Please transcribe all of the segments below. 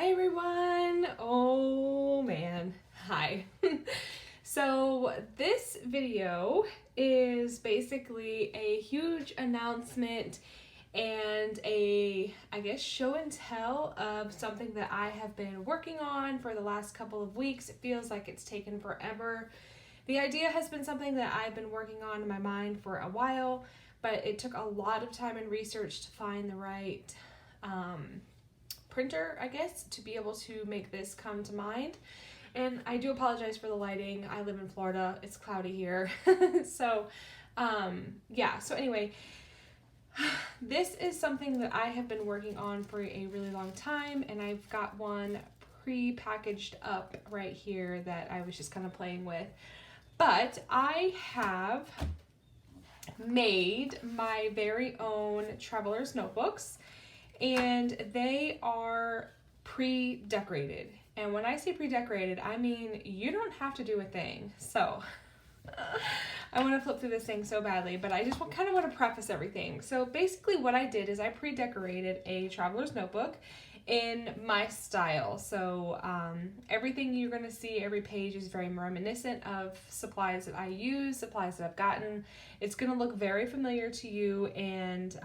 Hi everyone. Oh man. Hi. So this video is basically a huge announcement and I guess, show and tell of something that I have been working on for the last couple of weeks. It feels like it's taken forever. The idea has been something that I've been working on in my mind for a while, but it took a lot of time and research to find the right printer, I guess, to be able to make this come to mind. And I do apologize for the lighting. I live in Florida. It's cloudy here. So anyway, this is something that I have been working on for a really long time, and I've got one pre-packaged up right here that I was just kind of playing with. But I have made my very own traveler's notebooks, and they are pre-decorated. And when I say pre-decorated, I mean you don't have to do a thing. So I want to flip through this thing so badly, but I just kind of want to preface everything. So basically what I did is I pre-decorated a traveler's notebook in my style. So everything you're going to see, every page is very reminiscent of supplies that I use, supplies that I've gotten. It's going to look very familiar to you, and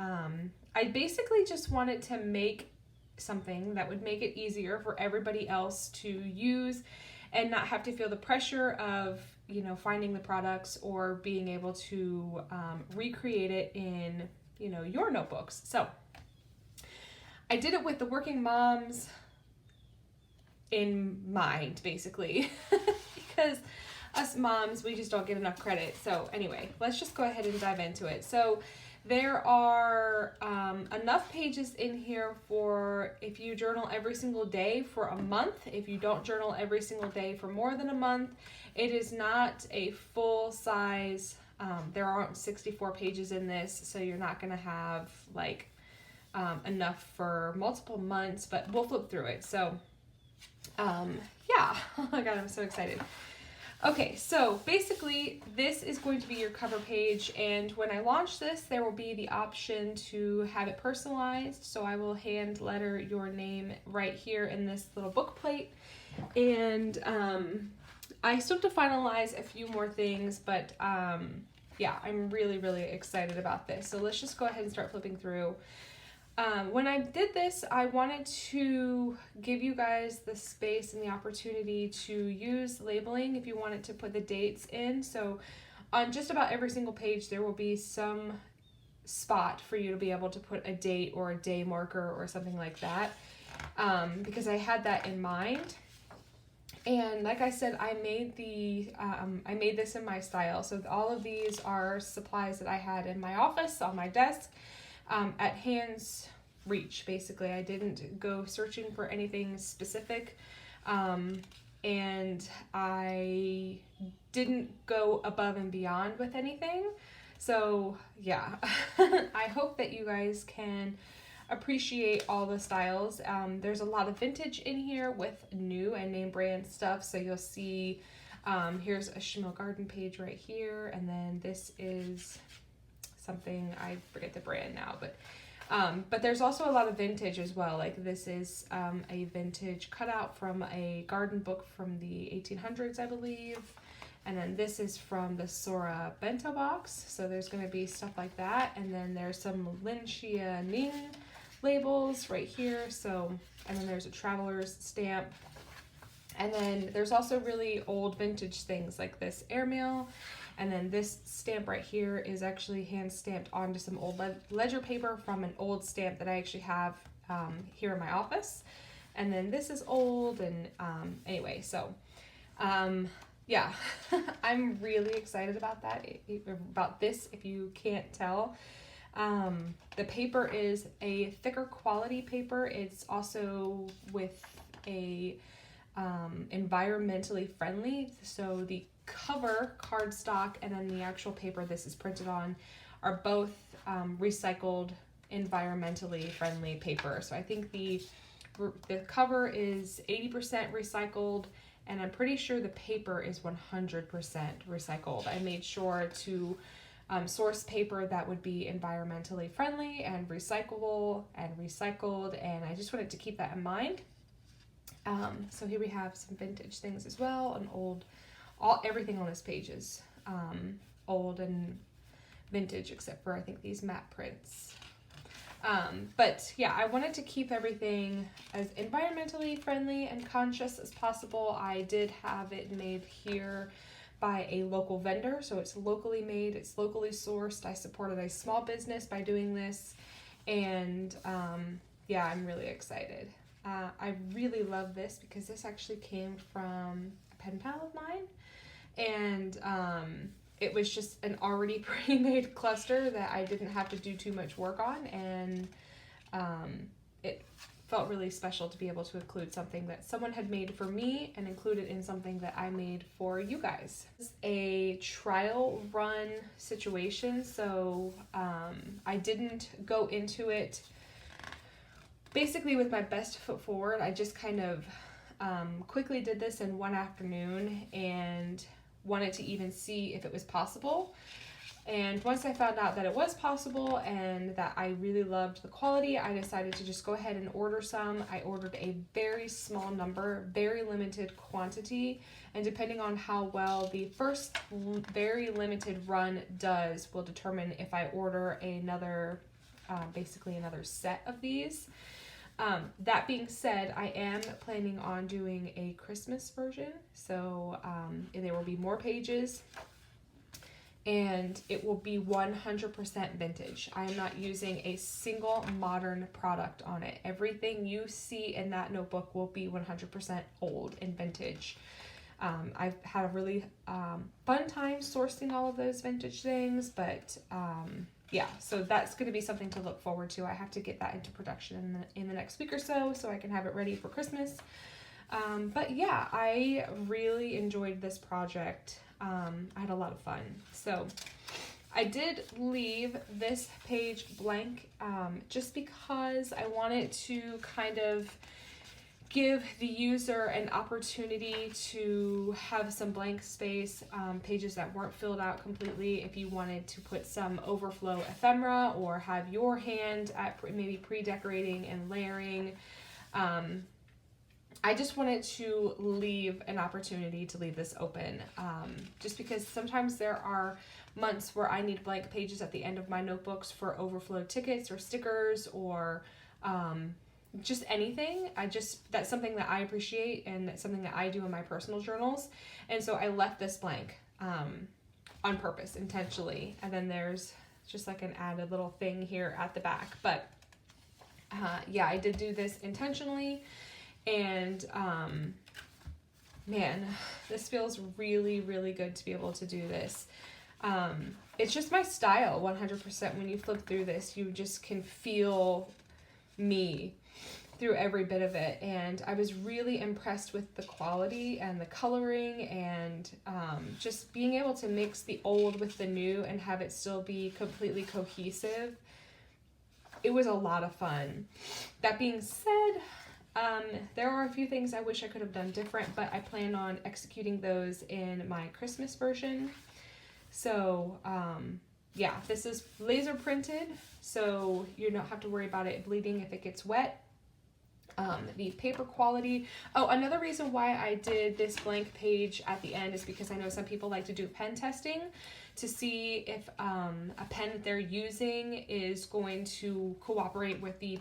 I basically just wanted to make something that would make it easier for everybody else to use and not have to feel the pressure of, you know, finding the products or being able to recreate it in, you know, your notebooks. So I did it with the working moms in mind, basically, because us moms, we just don't get enough credit. So anyway, let's just go ahead and dive into it. So there are enough pages in here for if you journal every single day for a month. If you don't journal every single day for more than a month, it is not a full size. There aren't 64 pages in this, so you're not going to have like enough for multiple months, but we'll flip through it. So yeah, oh my God, I'm so excited. Okay, so basically this is going to be your cover page, and when I launch this, there will be the option to have it personalized. So I will hand letter your name right here in this little book plate. And I still have to finalize a few more things, but yeah, I'm really, really excited about this. So let's just go ahead and start flipping through. When I did this, I wanted to give you guys the space and the opportunity to use labeling if you wanted to put the dates in. So on just about every single page, there will be some spot for you to be able to put a date or a day marker or something like that, because I had that in mind. And like I said, I made this in my style. So all of these are supplies that I had in my office on my desk. At hand's reach, basically. I didn't go searching for anything specific, and I didn't go above and beyond with anything. So yeah, I hope that you guys can appreciate all the styles. There's a lot of vintage in here with new and name brand stuff. So you'll see, here's a Schmill Garden page right here, and then this is something, I forget the brand now, but there's also a lot of vintage as well. Like this is a vintage cutout from a garden book from the 1800s, I believe. And then this is from the Sora bento box. So there's going to be stuff like that. And then there's some Lin Xia Ning labels right here. So, and then there's a traveler's stamp. And then there's also really old vintage things like this airmail. And then this stamp right here is actually hand stamped onto some old ledger paper from an old stamp that I actually have here in my office. And then this is old, and anyway, so yeah, I'm really excited about that, about this, if you can't tell. The paper is a thicker quality paper. It's also with a environmentally friendly, so the cover cardstock and then the actual paper this is printed on are both recycled, environmentally friendly paper. So I think the cover is 80% recycled, and I'm pretty sure the paper is 100% recycled. I made sure to source paper that would be environmentally friendly and recyclable and recycled, and I just wanted to keep that in mind. So here we have some vintage things as well, and everything on this page is old and vintage, except for I think these matte prints. But yeah, I wanted to keep everything as environmentally friendly and conscious as possible. I did have it made here by a local vendor, so it's locally made, it's locally sourced. I supported a small business by doing this, and yeah, I'm really excited. I really love this because this actually came from a pen pal of mine, and it was just an already pre-made cluster that I didn't have to do too much work on, and it felt really special to be able to include something that someone had made for me and include it in something that I made for you guys. It's a trial run situation, so I didn't go into it basically with my best foot forward. I just kind of quickly did this in one afternoon and wanted to even see if it was possible. And once I found out that it was possible and that I really loved the quality, I decided to just go ahead and order some. I ordered a very small number, very limited quantity, and depending on how well the first very limited run does will determine if I order another, basically another set of these. That being said, I am planning on doing a Christmas version, so there will be more pages, and it will be 100% vintage. I am not using a single modern product on it. Everything you see in that notebook will be 100% old and vintage. I've had a really fun time sourcing all of those vintage things, but yeah, so that's going to be something to look forward to. I have to get that into production in the next week or so I can have it ready for Christmas. But yeah, I really enjoyed this project. I had a lot of fun. So I did leave this page blank just because I wanted to kind of give the user an opportunity to have some blank space, pages that weren't filled out completely. If you wanted to put some overflow ephemera or have your hand at maybe pre-decorating and layering, I just wanted to leave an opportunity to leave this open, just because sometimes there are months where I need blank pages at the end of my notebooks for overflow tickets or stickers or just anything. That's something that I appreciate, and that's something that I do in my personal journals. And so I left this blank on purpose, intentionally. And then there's just like an added little thing here at the back. But yeah, I did do this intentionally. And man, this feels really, really good to be able to do this. It's just my style 100%. When you flip through this, you just can feel me through every bit of it, and I was really impressed with the quality and the coloring, and just being able to mix the old with the new and have it still be completely cohesive. It was a lot of fun. That being said, there are a few things I wish I could have done different, but I plan on executing those in my Christmas version. So yeah, this is laser printed, so you don't have to worry about it bleeding if it gets wet. The paper quality. Oh, another reason why I did this blank page at the end is because I know some people like to do pen testing to see if a pen that they're using is going to cooperate with the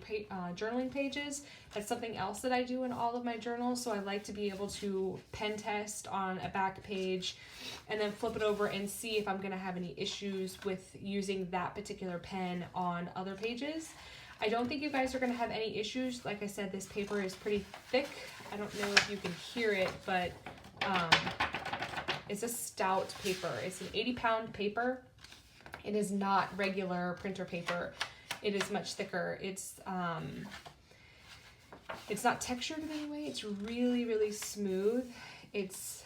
journaling pages. That's something else that I do in all of my journals, so I like to be able to pen test on a back page and then flip it over and see if I'm going to have any issues with using that particular pen on other pages. I don't think you guys are going to have any issues. Like I said, this paper is pretty thick. I don't know if you can hear it, but it's a stout paper. It's an 80-pound paper. It is not regular printer paper. It is much thicker. It's not textured in any way. It's really, really smooth. It's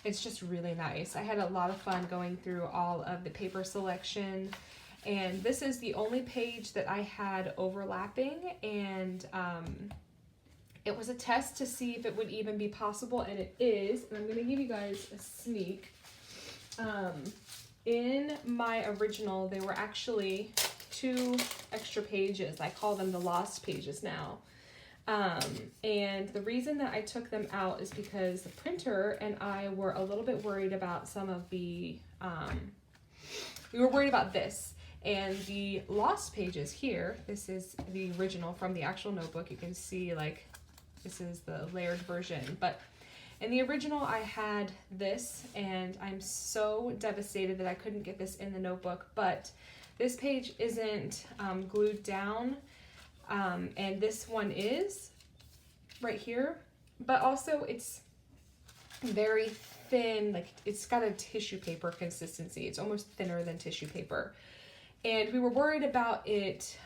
just really nice. I had a lot of fun going through all of the paper selection. And this is the only page that I had overlapping, and it was a test to see if it would even be possible, and it is. And I'm going to give you guys a sneak. In my original, there were actually 2 extra pages. I call them the lost pages now. Um, and the reason that I took them out is because the printer and I were a little bit worried about some of the, we were worried about this. And the lost pages here, this is the original from the actual notebook. You can see like, this is the layered version. But in the original, I had this, and I'm so devastated that I couldn't get this in the notebook. But this page isn't glued down. And this one is right here, but also it's very thin, like it's got a tissue paper consistency. It's almost thinner than tissue paper. And we were worried about it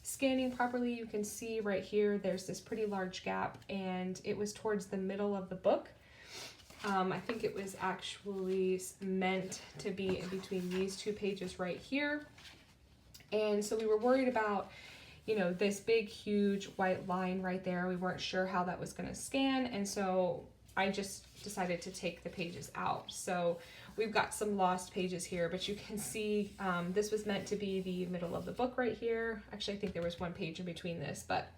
scanning properly. You can see right here, there's this pretty large gap, and it was towards the middle of the book. I think it was actually meant to be in between these two pages right here. And so we were worried about, you know, this big, huge white line right there. We weren't sure how that was going to scan. And so I just decided to take the pages out. So we've got some lost pages here, but you can see this was meant to be the middle of the book right here. Actually, I think there was one page in between this, but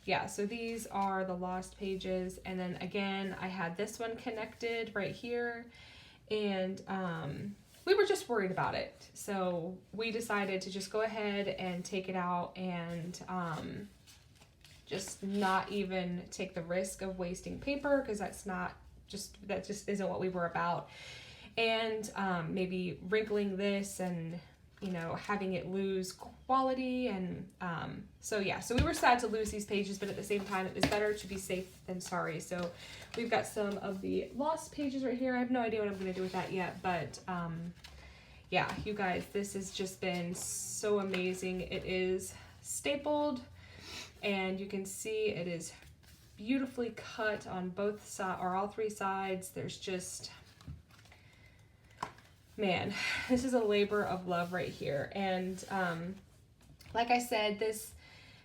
yeah, so these are the lost pages. And then again, I had this one connected right here, and we were just worried about it. So we decided to just go ahead and take it out and just not even take the risk of wasting paper, because that just isn't what we were about. And maybe wrinkling this and, you know, having it lose quality. And so yeah, so we were sad to lose these pages, but at the same time, it was better to be safe than sorry. So we've got some of the lost pages right here. I have no idea what I'm going to do with that yet, but yeah, you guys, this has just been so amazing. It is stapled, and you can see it is beautifully cut on both sides, or all three sides. There's just, man, this is a labor of love right here. And like I said, this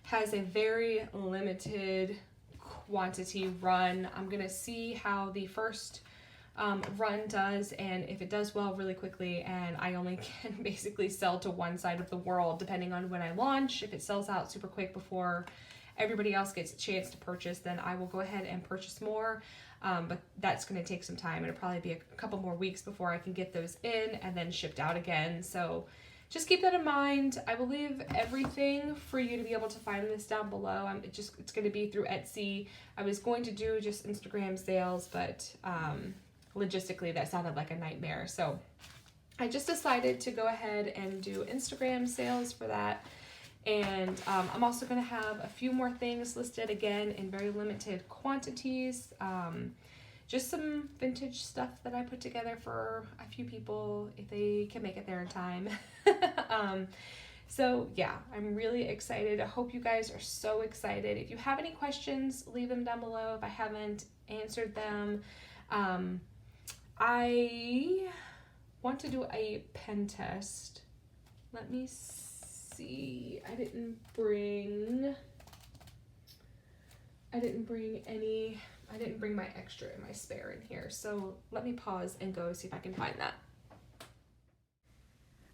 has a very limited quantity run. I'm gonna see how the first run does, and if it does well really quickly, and I only can basically sell to one side of the world depending on when I launch. If it sells out super quick before everybody else gets a chance to purchase, then I will go ahead and purchase more. But that's going to take some time. It'll probably be a couple more weeks before I can get those in and then shipped out again. So just keep that in mind. I will leave everything for you to be able to find this down below. It's going to be through Etsy. I was going to do just Instagram sales, but logistically that sounded like a nightmare. So I just decided to go ahead and do Instagram sales for that. And I'm also going to have a few more things listed, again, in very limited quantities. Just some vintage stuff that I put together for a few people if they can make it there in time. So yeah, I'm really excited. I hope you guys are so excited. If you have any questions, leave them down below if I haven't answered them. I want to do a pen test. Let me see. I didn't bring my extra in my spare in here. So let me pause and go see if I can find that.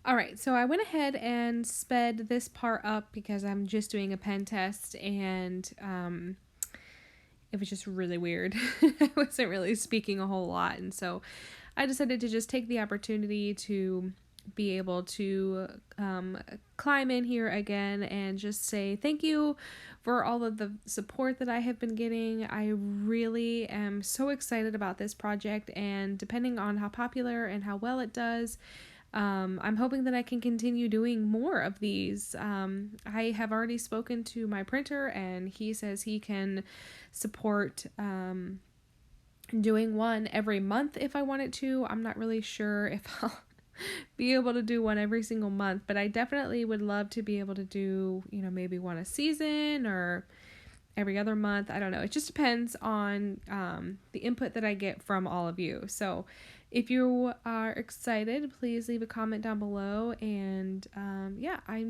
All right, so I went ahead and sped this part up because I'm just doing a pen test, and it was just really weird. I wasn't really speaking a whole lot, and so I decided to just take the opportunity to be able to climb in here again and just say thank you for all of the support that I have been getting. I really am so excited about this project, and depending on how popular and how well it does, I'm hoping that I can continue doing more of these. I have already spoken to my printer, and he says he can support doing one every month if I wanted to. I'm not really sure if I'll be able to do one every single month, but I definitely would love to be able to do, you know, maybe one a season or every other month. I don't know. It just depends on the input that I get from all of you. So if you are excited, please leave a comment down below. And yeah, I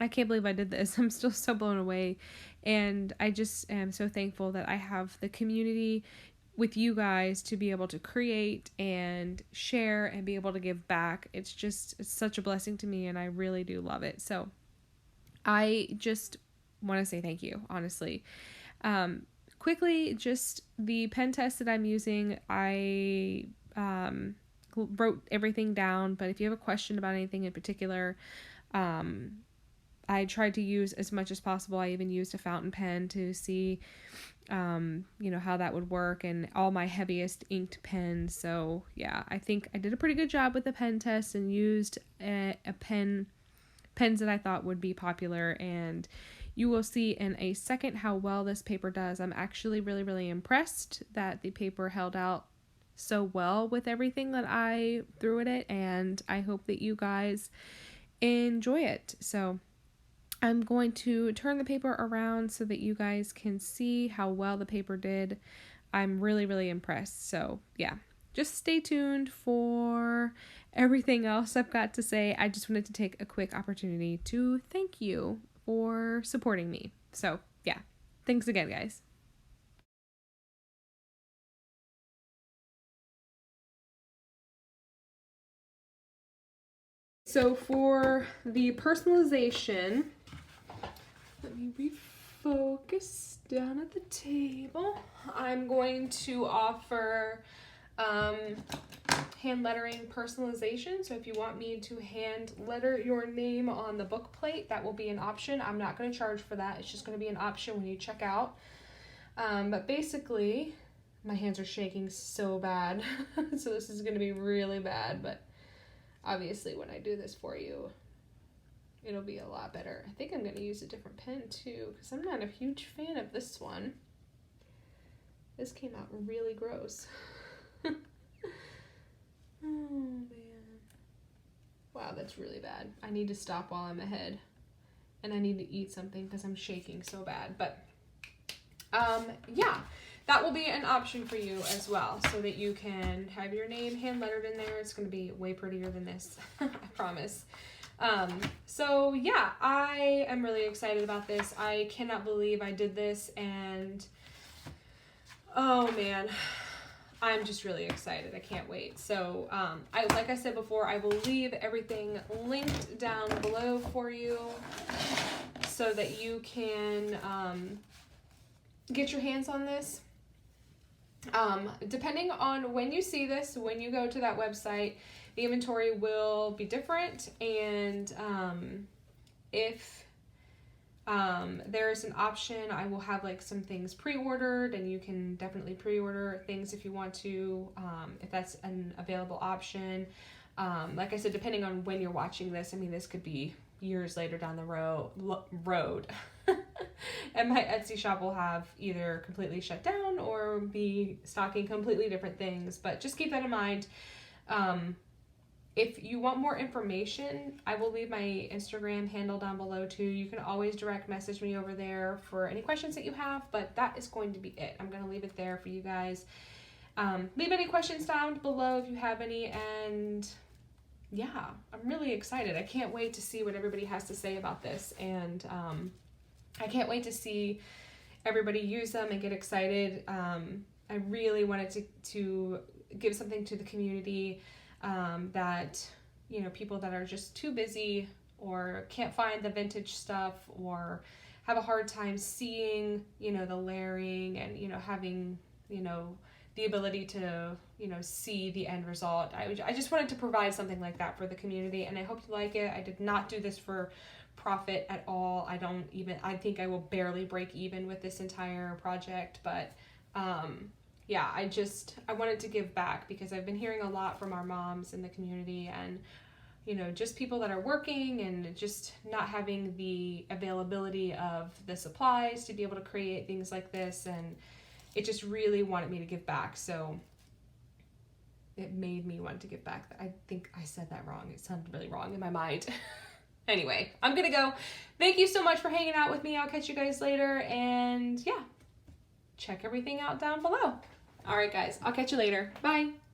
can't believe I did this. I'm still so blown away. And I just am so thankful that I have the community with you guys to be able to create and share and be able to give back. It's such a blessing to me, and I really do love it. So I just want to say thank you, honestly. Quickly, just the pen test that I'm using, I wrote everything down, but if you have a question about anything in particular, I tried to use as much as possible. I even used a fountain pen to see, how that would work, and all my heaviest inked pens. So yeah, I think I did a pretty good job with the pen test and used pens that I thought would be popular, and you will see in a second how well this paper does. I'm actually really, really impressed that the paper held out so well with everything that I threw at it, and I hope that you guys enjoy it. So I'm going to turn the paper around so that you guys can see how well the paper did. I'm really, really impressed. So yeah, just stay tuned for everything else I've got to say. I just wanted to take a quick opportunity to thank you for supporting me. So yeah, thanks again, guys. So for the personalization, let me refocus down at the table. I'm going to offer hand lettering personalization. So if you want me to hand letter your name on the book plate, that will be an option. I'm not going to charge for that. It's just going to be an option when you check out. But basically, my hands are shaking so bad. So this is going to be really bad. But obviously when I do this for you, it'll be a lot better. I think I'm going to use a different pen too, because I'm not a huge fan of this one. This came out really gross. Oh man. Wow, that's really bad. I need to stop while I'm ahead. And I need to eat something because I'm shaking so bad. But yeah, that will be an option for you as well, so that you can have your name hand lettered in there. It's going to be way prettier than this, I promise. So yeah, I am really excited about this. I cannot believe I did this, and oh man, I'm just really excited. I can't wait. So like I said before, I will leave everything linked down below for you so that you can get your hands on this. Depending on when you see this, when you go to that website, the inventory will be different, and if there's an option, I will have like some things pre-ordered, and you can definitely pre-order things if you want to, if that's an available option. Like I said, depending on when you're watching this, I mean, this could be years later down the road. And my Etsy shop will have either completely shut down or be stocking completely different things. But just keep that in mind. If you want more information, I will leave my Instagram handle down below too. You can always direct message me over there for any questions that you have, but that is going to be it. I'm going to leave it there for you guys. Leave any questions down below if you have any, and yeah, I'm really excited. I can't wait to see what everybody has to say about this, and I can't wait to see everybody use them and get excited. I really wanted to give something to the community that, people that are just too busy or can't find the vintage stuff or have a hard time seeing, the layering and, having, the ability to, see the end result. I just wanted to provide something like that for the community, and I hope you like it. I did not do this for profit at all. I think I will barely break even with this entire project, but yeah, I wanted to give back because I've been hearing a lot from our moms in the community, and just people that are working and just not having the availability of the supplies to be able to create things like this, and it just really wanted me to give back. So it made me want to give back. I think I said that wrong. It sounded really wrong in my mind. Anyway, I'm gonna go. Thank you so much for hanging out with me. I'll catch you guys later, and yeah, check everything out down below. All right, guys, I'll catch you later. Bye.